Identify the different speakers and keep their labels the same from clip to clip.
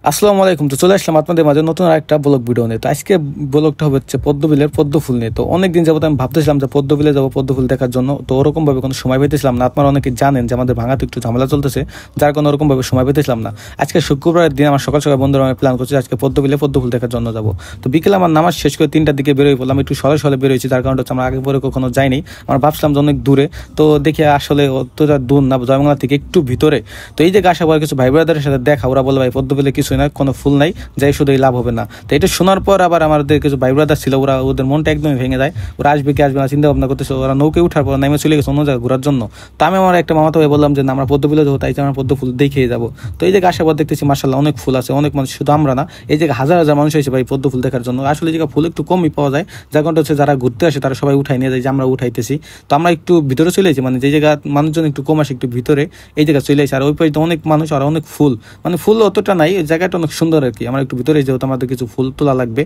Speaker 1: আসসালামু আলাইকুম। তো চলে আসলাম আপনাদের মাঝে নতুন একটা ব্লগ ভিডিও নিয়ে। তো আজকে ব্লগটা হচ্ছে পদ্মবিলের পদ্ম ফুল নিয়ে। তো অনেকদিন যাবত আমি ভাবতেছিলাম যে পদ্মবিলে যাবো পদ্ম ফুল দেখার জন্য, তো ওরকমভাবে কোনো সময় পেতেছিলাম না। আপনারা অনেকে জানেন যে আমাদের ভাঙাতে একটু ঝামেলা চলতেছে, যার কোনো ওরকমভাবে সময় পেতেছিলাম না। আজকে শুক্রবারের দিন আমার সকাল সকাল বন্ধুরা আমি প্ল্যান করছি আজকে পদ্মবিলে পদ্ম ফুল দেখার জন্য যাবো। তো বিকেলে আমার নামাজ শেষ করে 3টার দিকে বেরোয় পড়লাম, একটু সলে সলে বেরোয়েছি, তার কারণটা হচ্ছে আমরা আগে পরে কখনো যাইনি। আমরা ভাবছিলাম যে অনেক দূরে, তো দেখি আসলে অতটা দূর না, জয়বাংলা থেকে একটু ভিতরে। তো এই যে আসার পর কিছু ভাই ব্রাদারের সাথে দেখা, ওরা বলে ভাই পদ্মবিলে কিছুই না, কোনো ফুল নাই, যাই শুধু লাভ হবে না। তো এটা শোনার পর আবার আমাদের কিছু ভাই ব্রাদার ছিল, ওদের মনটা একদমই ভেঙে যায়। ওরা আসবে কি আসবে না চিন্তা ভাবনা করতেছে, ওরা নৌকে উঠার পর নামে চলে গেছে অন্য জায়গায় ঘোরার জন্য। তো আমি আমার একটা মামাতো ভাই বললাম যে না, আমরা পদ্মবিলে যাবো, তাই আমরা পদ্ম ফুল দেখে যাবো। তো এই জায়গায় আসার পর দেখতেছি মার্শাল্লাহ অনেক ফুল আছে, অনেক মানুষ, শুধু আমরা না, এই জায়গায় হাজার হাজার মানুষ হয়েছে ভাই পদ্ম ফুল দেখার জন্য। আসলে এই জায়গায় ফুল একটু কমই পাওয়া যায়, যার কারণটা হচ্ছে যারা ঘুরতে আসে তারা সবাই উঠাই নিয়ে যায়, যে আমরা উঠাইতেছি। তো আমরা একটু ভিতরে চলে যাই, মানে যে জায়গা মানুষজন একটু কম আসে একটু ভিতরে, এই জায়গায় চলে আসে। আর ওই পাশে অনেক মানুষ আর অনেক ফুল, মানে ফুল অতটা নাই, জায়গাটা অনেক সুন্দর আর কি। আমরা একটু ভিতরে যেহেতু আমাদের কিছু ফুল তোলা লাগবে।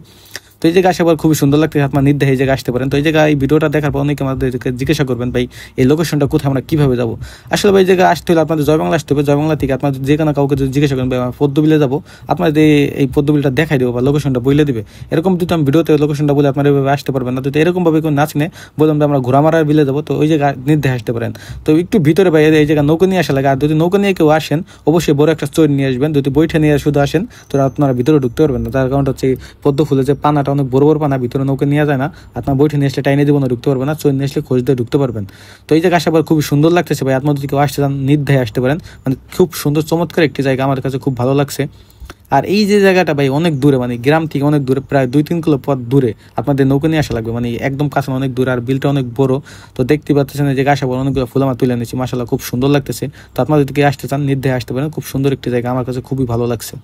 Speaker 1: তো এই জায়গায় আসার খুবই সুন্দর লাগছে, আপনার নির্দেহে এই জায়গায় আসতে পারেন। তো এই জায়গায় এই ভিডিওটা দেখার পর অনেকে আমাদেরকে জিজ্ঞাসা করবেন ভাই এই লোকেশনটা কোথায়, আমরা কীভাবে যাবো। আসলে ভাই এই জায়গায় আসতে হলে আপনাদের জয়বাংলা আসতে হবে। জয়বাংলা থেকে আপনাদের যে কোনো কাউকে যদি জিজ্ঞাসা করেন ভাই আমরা পদ্মবিলে যাবো, আপনাদের এই পদ্মবিলটা দেখাই দেবো বা লোকেশনটা বলে দিবে। এরকম যদি আমি ভিডিওতে লোকেশনটা বলে আপনারা এভাবে আসতে পারবেন না। তো এরকমভাবে কেউ নাচ নিয়ে বললাম যে আমরা ঘোরামারার বিলে যাবো, তো ওই জায়গায় নির্দেহে আসতে পারেন। তো একটু ভিতরে ভাই এই জায়গায় নৌকা নিয়ে আসা লাগে। আর যদি নৌকা নিয়ে কেউ আসেন অবশ্যই বড় একটা চোর নিয়ে আসবেন, যদি বইটা নিয়ে শুধু আসেন তো আপনারা ভিতরে ঢুকতে পারবেন না। তার কারণটা হচ্ছে পদ্ম ফুলের যে পানাটা অনেক বড় বড় পানা, ভিতরে নৌকা নিয়ে যায় না, আপনার বইটা নিয়ে আসলে টাইনে জীবনে ঢুকতে পারবেন না, চোর নিয়ে আসলে খোঁজ দিয়ে ঢুকতে পারবেন। তো এই জায়গায় আসার পর খুবই সুন্দর লাগতেছে ভাই, আপনার যদি কেউ আসতে চান নির্দেহে আসতে পারেন, মানে খুব সুন্দর চমৎকার একটি জায়গা, আমার কাছে খুব ভালো লাগছে। আর এই যে জায়গাটা ভাই অনেক দূরে, মানে গ্রাম থেকে অনেক দূরে, প্রায় 2-3 কিলো পথ দূরে আপনাদের নৌকা নিয়ে আসা লাগবে, মানে একদম কাছে অনেক দূরে। আর বিলটা অনেক বড়, তো দেখতে পাচ্ছেন এই জায়গায় আসা পর অনেকগুলো ফুল আমার তুলে নিয়েছি, মাশাআল্লাহ খুব সুন্দর লাগতেছে। তো আপনারা যদি আসতে চান নির্দেহে আসতে পারেন, খুব সুন্দর একটি জায়গা, আমার কাছে খুবই ভালো লাগছে।